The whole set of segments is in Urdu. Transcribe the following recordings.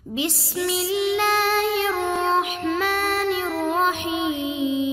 بسم اللہ الرحمن الرحیم۔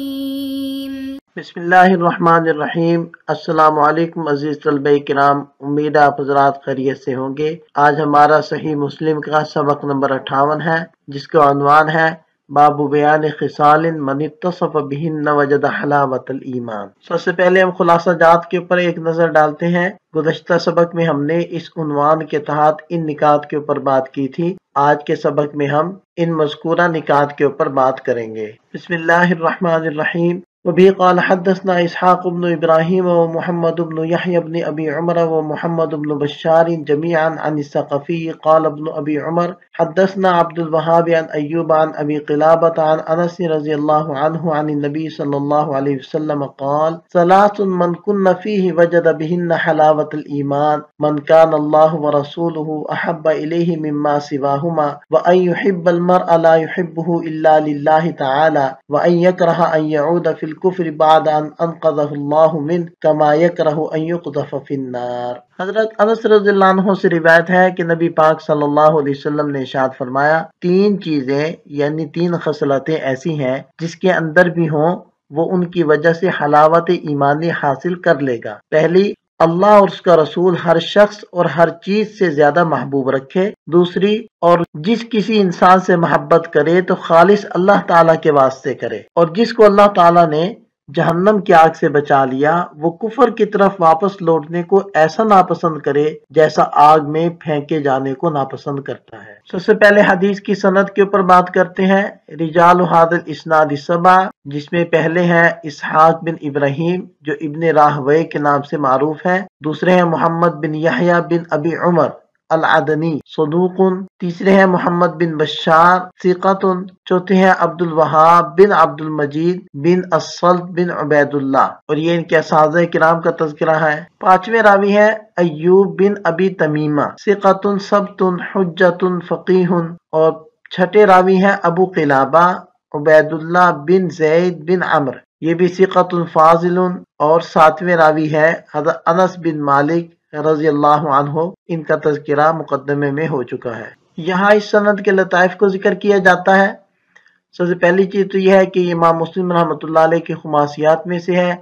بسم اللہ الرحمن الرحیم۔ السلام علیکم عزیز طلبہ کرام، امید آپ حضرات خیریت سے ہوں گے۔ آج ہمارا صحیح مسلم کا سبق نمبر 58 ہے، جس کا عنوان ہے باب بیان خصال من اتصف بہن وجد حلاوت الایمان۔ سب سے پہلے ہم خلاصہ جات کے اوپر ایک نظر ڈالتے ہیں۔ گزشتہ سبق میں ہم نے اس عنوان کے تحت ان نکات کے اوپر بات کی تھی۔ آج کے سبق میں ہم ان مذکورہ نکات کے اوپر بات کریں گے۔ بسم اللہ الرحمن الرحیم۔ وبه قال حدثنا اسحاق بن ابراہیم ومحمد بن يحيى بن ابي عمر ومحمد بن بشار جميعا عن الثقفي قال ابن ابي عمر حدثنا عبد الوهاب عن ايوب عن ابي قلابة عن انس رضي الله عنه عن النبي صلى الله عليه وسلم قال ثلاث من كن فيه وجد بهن حلاوة الايمان من كان الله ورسوله احب اليه مما سواهما وان يحب المرء لا يحبه الا لله تعالى وان يكره ان يعود في الكفر بعد ان انقذه الله منه كما يكره ان يقذف في النار۔ حضرت انس رضی اللہ عنہ سے روایت ہے کہ نبی پاک صلی اللہ علیہ وسلم نے ارشاد فرمایا، تین چیزیں یعنی تین خصلتیں ایسی ہیں جس کے اندر بھی ہوں وہ ان کی وجہ سے حلاوت ایمانی حاصل کر لے گا۔ پہلی، اللہ اور اس کا رسول ہر شخص اور ہر چیز سے زیادہ محبوب رکھے۔ دوسری، اور جس کسی انسان سے محبت کرے تو خالص اللہ تعالیٰ کے واسطے کرے، اور جس کو اللہ تعالیٰ نے جہنم کی آگ سے بچا لیا وہ کفر کی طرف واپس لوٹنے کو ایسا ناپسند کرے جیسا آگ میں پھینکے جانے کو ناپسند کرتا ہے۔ سب سے پہلے حدیث کی سند کے اوپر بات کرتے ہیں۔ رجال هذا الاسناد سبع، جس میں پہلے ہیں اسحاق بن ابراہیم جو ابن راہوے کے نام سے معروف ہے، دوسرے ہیں محمد بن یحییٰ بن ابی عمر العدنی صدوق، تیسرے ہیں محمد بن بشار ثقۃ، چوتھے ہیں عبد الوہاب بن عبد المجید بن الصلت بن عبید اللہ، اور یہ ان کے اساتذہ کرام کا تذکرہ ہے۔ پانچویں راوی ہیں ایوب بن ابی تمیمہ ثقۃ ثبت حجۃ فقیہ، اور چھٹے راوی ہیں ابو قلابہ عبید اللہ بن زید بن عمرو، یہ بھی ثقۃ فاضل، اور ساتویں راوی ہے حضرت انس بن مالک رضی اللہ عنہ، ان کا تذکرہ مقدمے میں ہو چکا ہے۔ یہاں اس سند کے لطائف کو ذکر کیا جاتا ہے۔ سب سے پہلی چیز تو یہ ہے کہ امام مسلم رحمۃ اللہ علیہ کی خماسیات میں سے ہے،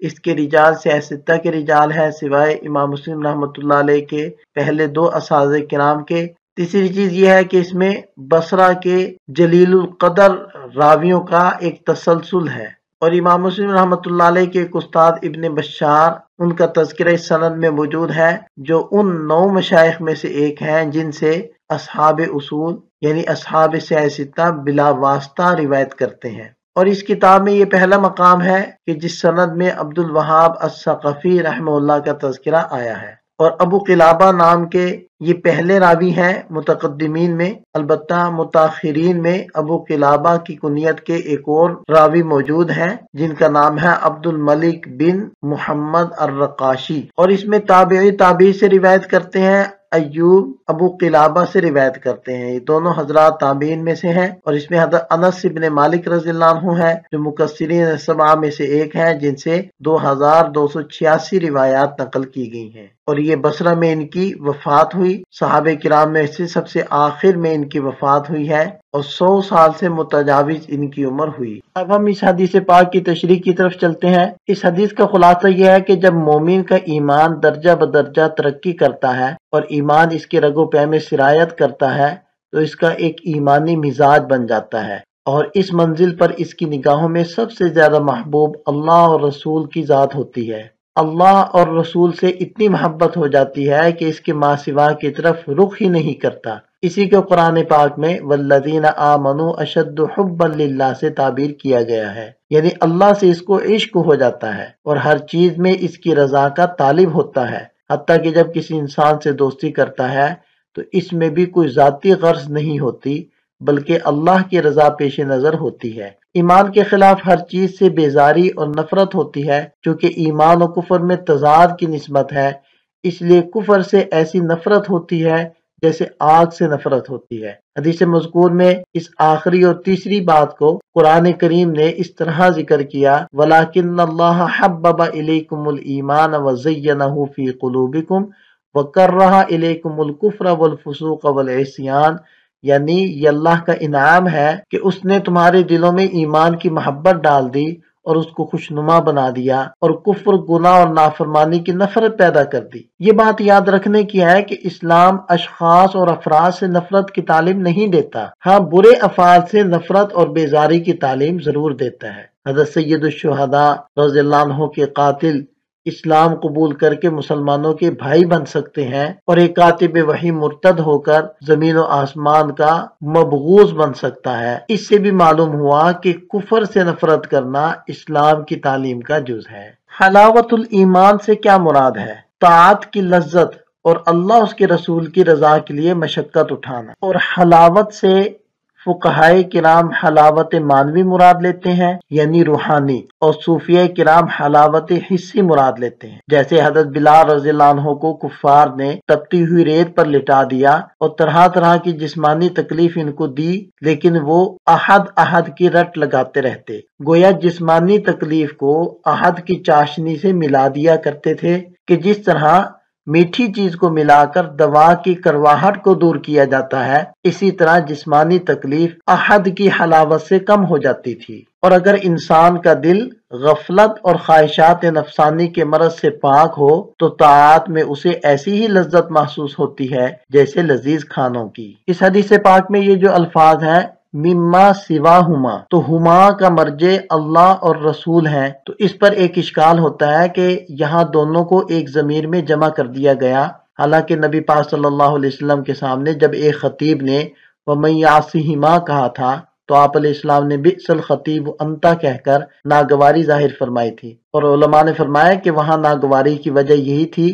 اس کے رجال سے ستہ کے رجال ہیں سوائے امام مسلم رحمۃ اللہ علیہ کے پہلے دو اساتذہ کرام کے۔ تیسری چیز یہ ہے کہ اس میں بصرہ کے جلیل القدر راویوں کا ایک تسلسل ہے، اور امام مسلم رحمۃ اللہ علیہ کے ایک استاد ابن بشار، ان کا تذکرہ اس سند میں موجود ہے، جو ان 9 مشائخ میں سے ایک ہیں جن سے اصحاب اصول یعنی اصحاب ستہ بلا واسطہ روایت کرتے ہیں۔ اور اس کتاب میں یہ پہلا مقام ہے کہ جس سند میں عبد الوہاب الثقفی رحمہ اللہ کا تذکرہ آیا ہے، اور ابو قلابہ نام کے یہ پہلے راوی ہیں متقدمین میں، البتہ متاخرین میں ابو قلابہ کی کنیت کے ایک اور راوی موجود ہیں جن کا نام ہے عبد الملک بن محمد الرقاشی، اور اس میں تابعی تابعی سے روایت کرتے ہیں، ایوب ابو قلابہ سے روایت کرتے ہیں، یہ دونوں حضرات تابعین میں سے ہیں، اور اس میں حضرت انس بن مالک رضی اللہ عنہ ہے جو مکثرین سبعہ میں سے ایک ہیں جن سے 2286 روایات نقل کی گئی ہیں، اور یہ بصرہ میں ان کی وفات ہوئی، صحابہ کرام میں سے سب سے آخر میں ان کی وفات ہوئی ہے، اور 100 سال سے متجاوز ان کی عمر ہوئی۔ اب ہم اس حدیث پاک کی تشریح کی طرف چلتے ہیں۔ اس حدیث کا خلاصہ یہ ہے کہ جب مومن کا ایمان درجہ بدرجہ ترقی کرتا ہے اور ایمان اس کے رگ و پے میں سرایت کرتا ہے تو اس کا ایک ایمانی مزاج بن جاتا ہے، اور اس منزل پر اس کی نگاہوں میں سب سے زیادہ محبوب اللہ اور رسول کی ذات ہوتی ہے۔ اللہ اور رسول سے اتنی محبت ہو جاتی ہے کہ اس کے ماں سوا کی طرف رخ ہی نہیں کرتا۔ اسی کو قرآن پاک میں والذین آمنوا اشد حبا للہ سے تعبیر کیا گیا ہے، یعنی اللہ سے اس کو عشق ہو جاتا ہے اور ہر چیز میں اس کی رضا کا طالب ہوتا ہے، حتیٰ کہ جب کسی انسان سے دوستی کرتا ہے تو اس میں بھی کوئی ذاتی غرض نہیں ہوتی بلکہ اللہ کی رضا پیش نظر ہوتی ہے۔ ایمان کے خلاف ہر چیز سے بیزاری اور نفرت ہوتی ہے، چونکہ ایمان و کفر میں تضاد کی نسبت ہے، اس لیے کفر سے ایسی نفرت ہوتی ہے جیسے آگ سے نفرت ہوتی ہے۔ حدیث مذکور میں اس آخری اور تیسری بات کو قرآن کریم نے اس طرح ذکر کیا وَلَكِنَّ اللَّهَ حَبَّبَ إِلَيْكُمُ الْإِيمَانَ وَزَيَّنَهُ فِي قُلُوبِكُمْ وَكَرَّهَ إِلَيْكُمُ الْكُفْرَ وَالْفُسُوقَ وَالْعِصْيَانَ یعنی یہ اللہ کا انعام ہے کہ اس نے تمہارے دلوں میں ایمان کی محبت ڈال دی اور اس کو خوشنما بنا دیا اور کفر، گناہ اور نافرمانی کی نفرت پیدا کر دی۔ یہ بات یاد رکھنے کی ہے کہ اسلام اشخاص اور افراد سے نفرت کی تعلیم نہیں دیتا، ہاں برے افعال سے نفرت اور بیزاری کی تعلیم ضرور دیتا ہے۔ حضرت سید الشہداء رضی اللہ عنہ کے قاتل اسلام قبول کر کے مسلمانوں کے بھائی بن سکتے ہیں، اور ایک کاتب وحی مرتد ہو کر زمین و آسمان کا مبغوض بن سکتا ہے۔ اس سے بھی معلوم ہوا کہ کفر سے نفرت کرنا اسلام کی تعلیم کا جز ہے۔ حلاوت الایمان سے کیا مراد ہے؟ طاعت کی لذت اور اللہ اس کے رسول کی رضا کے لیے مشقت اٹھانا۔ اور حلاوت سے فقہائے کرام حلاوت معنوی مراد لیتے ہیں یعنی روحانی، اور صوفیہ کرام حلاوت حسی مراد لیتے ہیں، جیسے حضرت بلال رضی اللہ عنہ کو کفار نے تپتی ہوئی ریت پر لٹا دیا اور طرح طرح کی جسمانی تکلیف ان کو دی، لیکن وہ احد احد کی رٹ لگاتے رہتے، گویا جسمانی تکلیف کو احد کی چاشنی سے ملا دیا کرتے تھے کہ جس طرح میٹھی چیز کو ملا کر دوا کی کرواہٹ کو دور کیا جاتا ہے، اسی طرح جسمانی تکلیف احد کی حلاوت سے کم ہو جاتی تھی۔ اور اگر انسان کا دل غفلت اور خواہشات نفسانی کے مرض سے پاک ہو تو طاعات میں اسے ایسی ہی لذت محسوس ہوتی ہے جیسے لذیذ کھانوں کی۔ اس حدیث پاک میں یہ جو الفاظ ہیں مما سواہما، تو ہما کا مرجع اللہ اور رسول ہیں، تو اس پر ایک اشکال ہوتا ہے کہ یہاں دونوں کو ایک ضمیر میں جمع کر دیا گیا، حالانکہ نبی پاک صلی اللہ علیہ وسلم کے سامنے جب ایک خطیب نے وَمَن يَعْصِهِمَا کہا تھا تو آپ علیہ السلام نے بئس الخطیب انتا کہہ کر ناگواری ظاہر فرمائی تھی، اور علماء نے فرمایا کہ وہاں ناگواری کی وجہ یہی تھی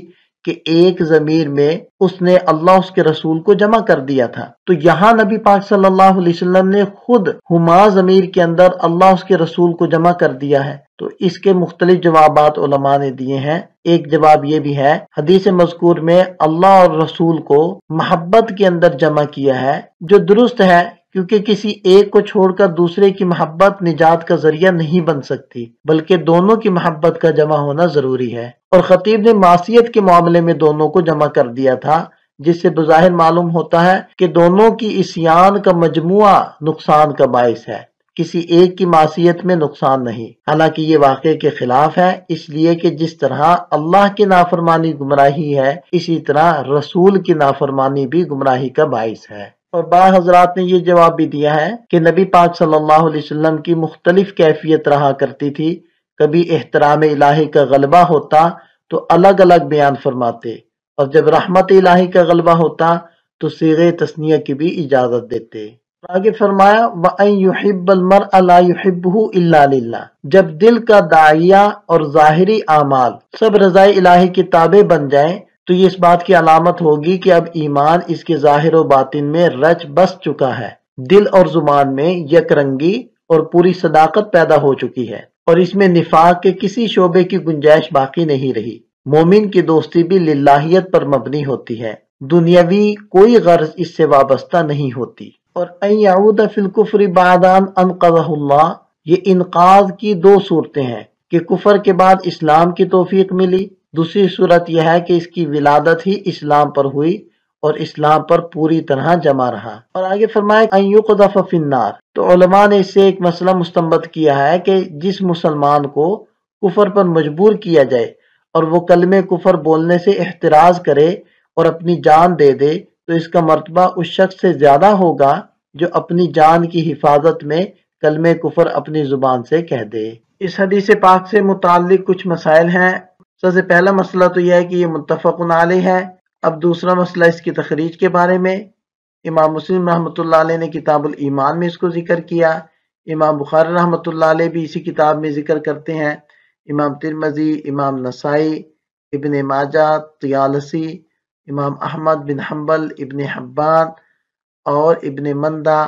کہ ایک ضمیر میں اس نے اللہ اس کے رسول کو جمع کر دیا تھا، تو یہاں نبی پاک صلی اللہ علیہ وسلم نے خود ہما ضمیر کے اندر اللہ اس کے رسول کو جمع کر دیا ہے۔ تو اس کے مختلف جوابات علماء نے دیے ہیں۔ ایک جواب یہ بھی ہے، حدیث مذکور میں اللہ اور رسول کو محبت کے اندر جمع کیا ہے، جو درست ہے، کیونکہ کسی ایک کو چھوڑ کر دوسرے کی محبت نجات کا ذریعہ نہیں بن سکتی، بلکہ دونوں کی محبت کا جمع ہونا ضروری ہے۔ اور خطیب نے معصیت کے معاملے میں دونوں کو جمع کر دیا تھا، جس سے بظاہر معلوم ہوتا ہے کہ دونوں کی عصیان کا مجموعہ نقصان کا باعث ہے، کسی ایک کی معصیت میں نقصان نہیں، حالانکہ یہ واقعے کے خلاف ہے، اس لیے کہ جس طرح اللہ کی نافرمانی گمراہی ہے، اسی طرح رسول کی نافرمانی بھی گمراہی کا باعث ہے۔ اور بعض حضرات نے یہ جواب بھی دیا ہے کہ نبی پاک صلی اللہ علیہ وسلم کی مختلف کیفیت رہا کرتی تھی، کبھی احترام الہی کا غلبہ ہوتا تو الگ الگ بیان فرماتے، اور جب رحمت الہی کا غلبہ ہوتا تو صیغہ تثنیہ کی بھی اجازت دیتے۔ آگے فرمایا وَأَن يُحِبَّ الْمَرْءَ لَا يُحِبُّهُ إِلَّا لِلَّهِ، جب دل کا داعیہ اور ظاہری اعمال سب رضا الہی کے تابع بن جائیں تو یہ اس بات کی علامت ہوگی کہ اب ایمان اس کے ظاہر و باطن میں رچ بس چکا ہے، دل اور زبان میں یک رنگی اور پوری صداقت پیدا ہو چکی ہے، اور اس میں نفاق کے کسی شعبے کی گنجائش باقی نہیں رہی۔ مومن کی دوستی بھی للہیت پر مبنی ہوتی ہے، دنیاوی کوئی غرض اس سے وابستہ نہیں ہوتی۔ اور ان یعود فی الکفر بعد ان انقذہ اللہ، یہ انقاذ کی دو صورتیں ہیں کہ کفر کے بعد اسلام کی توفیق ملی، دوسری صورت یہ ہے کہ اس کی ولادت ہی اسلام پر ہوئی اور اسلام پر پوری طرح جمع رہا۔ اور آگے فرمایا ان یقذف فی النار، تو علماء نے اس سے ایک مسئلہ مستنبط کیا ہے کہ جس مسلمان کو کفر پر مجبور کیا جائے اور وہ کلمہ کفر بولنے سے احتراز کرے اور اپنی جان دے دے تو اس کا مرتبہ اس شخص سے زیادہ ہوگا جو اپنی جان کی حفاظت میں کلمہ کفر اپنی زبان سے کہہ دے۔ اس حدیث پاک سے متعلق کچھ مسائل ہیں۔ سب سے پہلا مسئلہ تو یہ ہے کہ یہ متفق علیہ ہے۔ اب دوسرا مسئلہ اس کی تخریج کے بارے میں، امام مسلم رحمۃ اللہ علیہ نے کتاب الایمان میں اس کو ذکر کیا، امام بخاری رحمۃ اللہ علیہ بھی اسی کتاب میں ذکر کرتے ہیں، امام ترمذی، امام نسائی، ابن ماجہ، طیالسی، امام احمد بن حنبل، ابن حبان اور ابن مندہ،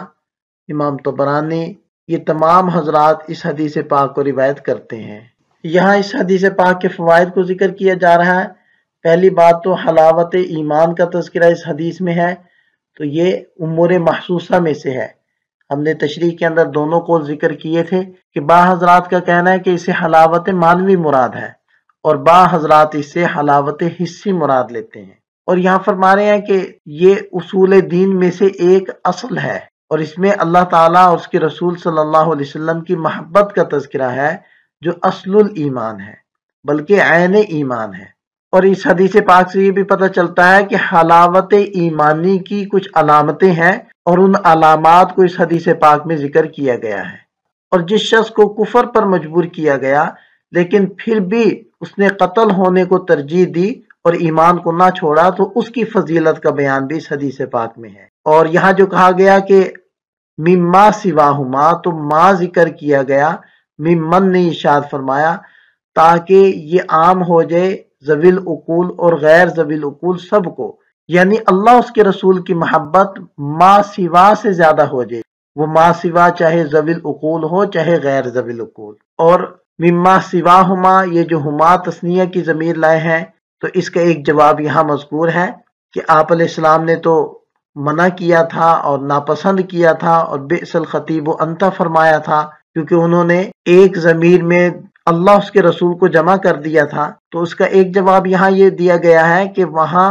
امام طبرانی، یہ تمام حضرات اس حدیث پاک کو روایت کرتے ہیں۔ یہاں اس حدیث پاک کے فوائد کو ذکر کیا جا رہا ہے۔ پہلی بات تو حلاوت ایمان کا تذکرہ اس حدیث میں ہے، تو یہ امور محسوسہ میں سے ہے۔ ہم نے تشریح کے اندر دونوں کو ذکر کیے تھے کہ بعض حضرات کا کہنا ہے کہ اسے حلاوت معنوی مراد ہے اور بعض حضرات اس سے حلاوت حسی مراد لیتے ہیں۔ اور یہاں فرما رہے ہیں کہ یہ اصول دین میں سے ایک اصل ہے، اور اس میں اللہ تعالیٰ اور اس کے رسول صلی اللہ علیہ وسلم کی محبت کا تذکرہ ہے جو اصل الایمان ہے، بلکہ عین ایمان ہے۔ اور اس حدیث پاک سے یہ بھی پتہ چلتا ہے کہ حلاوت ایمانی کی کچھ علامتیں ہیں، اور ان علامات کو اس حدیث پاک میں ذکر کیا گیا ہے۔ اور جس شخص کو کفر پر مجبور کیا گیا لیکن پھر بھی اس نے قتل ہونے کو ترجیح دی اور ایمان کو نہ چھوڑا، تو اس کی فضیلت کا بیان بھی اس حدیث پاک میں ہے۔ اور یہاں جو کہا گیا کہ مما سواہما، تو ما ذکر کیا گیا، ممن نے ارشاد فرمایا تاکہ یہ عام ہو جائے ذوی العقول اور غیر ذوی العقول سب کو، یعنی اللہ اس کے رسول کی محبت ما سوا سے زیادہ ہو جائے، وہ ما سوا چاہے ذوی العقول ہو چاہے غیر ذوی العقول۔ اور مما سواہما، یہ جو ہما تثنیہ کی ضمیر لائے ہیں، تو اس کا ایک جواب یہاں مذکور ہے کہ آپ علیہ السلام نے تو منع کیا تھا اور ناپسند کیا تھا اور بئس الخطیب انت فرمایا تھا، کیونکہ انہوں نے ایک ضمیر میں اللہ اس کے رسول کو جمع کر دیا تھا۔ تو اس کا ایک جواب یہاں یہ دیا گیا ہے کہ وہاں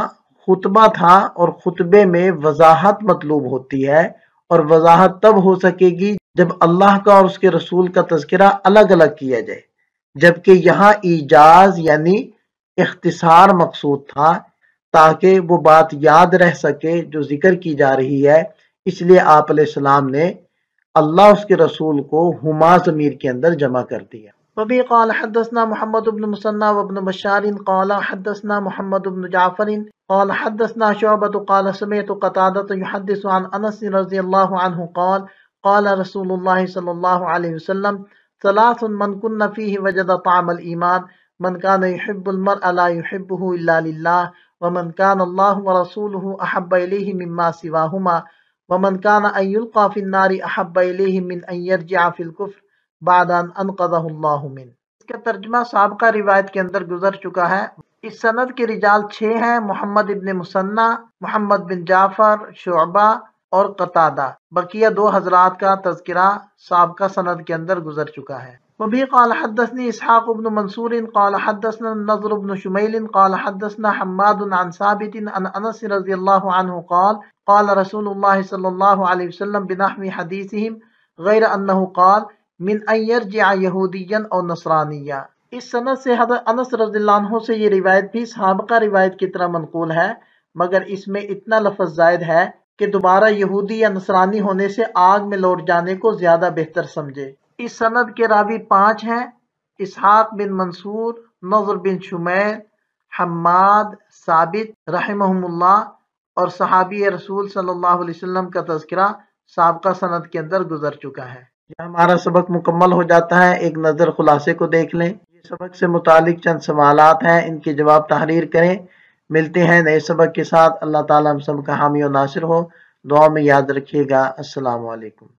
خطبہ تھا اور خطبے میں وضاحت مطلوب ہوتی ہے، اور وضاحت تب ہو سکے گی جب اللہ کا اور اس کے رسول کا تذکرہ الگ الگ کیا جائے، جبکہ یہاں ایجاز یعنی اختصار مقصود تھا تاکہ وہ بات یاد رہ سکے جو ذکر کی جا رہی ہے، اس لیے آپ علیہ السلام نے اللہ اس کے رسول کو ہما ضمیر کے اندر جمع کر دیا۔ وبه قال حدثنا محمد بن مسنى وابن بشار قال حدثنا محمد بن جعفر قال حدثنا شعبة قال سمعت قتادة يحدث عن انس رضي الله عنه قال قال رسول الله صلى الله عليه وسلم ثلاث من كن فيه وجد طعم الإيمان من كان يحب المرء لا يحبه إلا لله ومن كان الله ورسوله أحب إليه مما سواهما ومن كان أن يلقى في النار أحب إليه من أن يرجع في الكفر بعد ان انقذہ اللہ من۔ اس کا ترجمہ سابقہ روایت کے اندر گزر چکا ہے۔ اس سند کے رجال 6 ہیں، محمد ابن مثنى، محمد بن جعفر، شعبہ اور قتادہ۔ بقیہ 2 حضرات کا تذکرہ سابقہ سند کے اندر گزر چکا ہے۔ وبه قال حدثني اسحاق بن منصور قال حدثنا النضر بن شميل قال حدثنا حماد عن ثابت عن انس رضي الله عنه قال قال رسول الله صلى الله عليه وسلم بنحو حديثهم غير انه قال من ان يرجع یہودیا او نصرانیا۔ اس سند سے حضرت انس رضی اللہ عنہ سے یہ روایت بھی سابقہ روایت کی طرح منقول ہے، مگر اس میں اتنا لفظ زائد ہے کہ دوبارہ یہودی یا نصرانی ہونے سے آگ میں لوٹ جانے کو زیادہ بہتر سمجھے۔ اس سند کے راوی 5 ہیں، اسحاق بن منصور، نضر بن شمیل، حماد، ثابت رحمہم اللہ، اور صحابی رسول صلی اللہ علیہ وسلم کا تذکرہ سابقہ سند کے اندر گزر چکا ہے۔ یہ ہمارا سبق مکمل ہو جاتا ہے۔ ایک نظر خلاصے کو دیکھ لیں۔ یہ سبق سے متعلق چند سوالات ہیں، ان کے جواب تحریر کریں۔ ملتے ہیں نئے سبق کے ساتھ۔ اللہ تعالیٰ ہم سب کا حامی و ناصر ہو۔ دعا میں یاد رکھیے گا۔ السلام علیکم۔